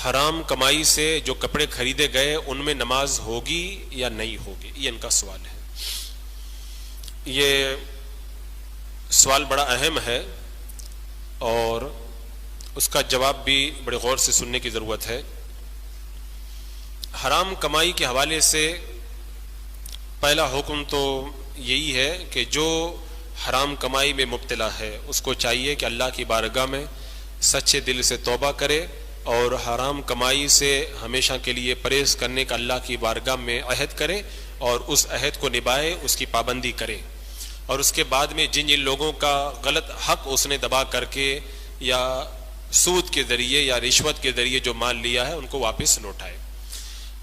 حرام کمائی سے جو کپڑے خریدے گئے ان میں نماز ہوگی یا نہیں ہوگی، یہ ان کا سوال ہے۔ یہ سوال بڑا اہم ہے اور اس کا جواب بھی بڑے غور سے سننے کی ضرورت ہے۔ حرام کمائی کے حوالے سے پہلا حکم تو یہی ہے کہ جو حرام کمائی میں مبتلا ہے اس کو چاہیے کہ اللہ کی بارگاہ میں سچے دل سے توبہ کرے اور حرام کمائی سے ہمیشہ کے لیے پرہیز کرنے کا اللہ کی بارگاہ میں عہد کرے اور اس عہد کو نبھائے، اس کی پابندی کرے، اور اس کے بعد میں جن لوگوں کا غلط حق اس نے دبا کر کے یا سود کے ذریعے یا رشوت کے ذریعے جو مال لیا ہے ان کو واپس لوٹائے۔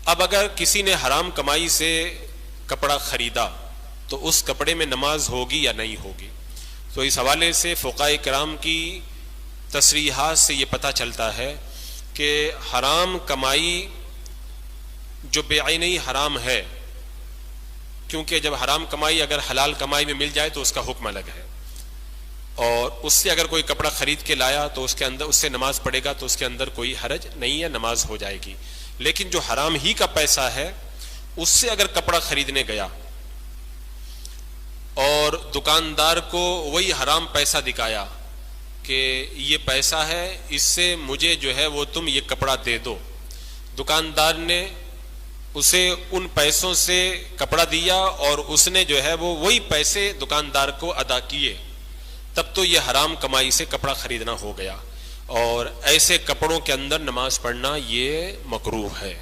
اب اگر کسی نے حرام کمائی سے کپڑا خریدا تو اس کپڑے میں نماز ہوگی یا نہیں ہوگی؟ تو اس حوالے سے فقہاء کرام کی تصریحات سے یہ پتہ چلتا ہے کہ حرام کمائی جو بعینی حرام ہے، کیونکہ جب حرام کمائی اگر حلال کمائی میں مل جائے تو اس کا حکم الگ ہے، اور اس سے اگر کوئی کپڑا خرید کے لایا تو اس کے اندر اس سے نماز پڑھے گا تو اس کے اندر کوئی حرج نہیں ہے، نماز ہو جائے گی۔ لیکن جو حرام ہی کا پیسہ ہے اس سے اگر کپڑا خریدنے گیا اور دکاندار کو وہی حرام پیسہ دکھایا کہ یہ پیسہ ہے، اس سے مجھے جو ہے وہ تم یہ کپڑا دے دو، دکاندار نے اسے ان پیسوں سے کپڑا دیا اور اس نے جو ہے وہ وہی پیسے دکاندار کو ادا کیے، تب تو یہ حرام کمائی سے کپڑا خریدنا ہو گیا، اور ایسے کپڑوں کے اندر نماز پڑھنا یہ مکروہ ہے۔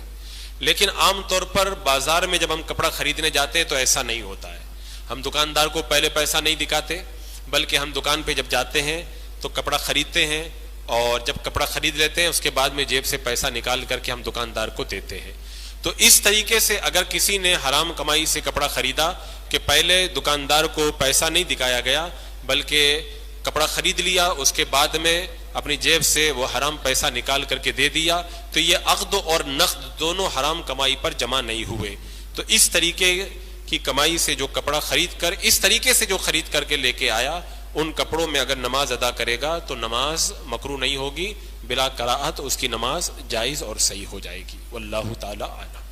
لیکن عام طور پر بازار میں جب ہم کپڑا خریدنے جاتے ہیں تو ایسا نہیں ہوتا ہے، ہم دکاندار کو پہلے پیسہ نہیں دکھاتے، بلکہ ہم دکان پہ جب جاتے ہیں تو کپڑا خریدتے ہیں، اور جب کپڑا خرید لیتے ہیں اس کے بعد میں جیب سے پیسہ نکال کر کے ہم دکاندار کو دیتے ہیں۔ تو اس طریقے سے اگر کسی نے حرام کمائی سے کپڑا خریدا کہ پہلے دکاندار کو پیسہ نہیں دکھایا گیا بلکہ کپڑا خرید لیا، اس کے بعد میں اپنی جیب سے وہ حرام پیسہ نکال کر کے دے دیا، تو یہ عقد اور نقد دونوں حرام کمائی پر جمع نہیں ہوئے۔ تو اس طریقے کی کمائی سے جو کپڑا خرید کر اس طریقے سے جو خرید کر کے لے کے آیا، ان کپڑوں میں اگر نماز ادا کرے گا تو نماز مکروہ نہیں ہوگی، بلا کراہت اس کی نماز جائز اور صحیح ہو جائے گی۔ واللہ تعالی اعلم۔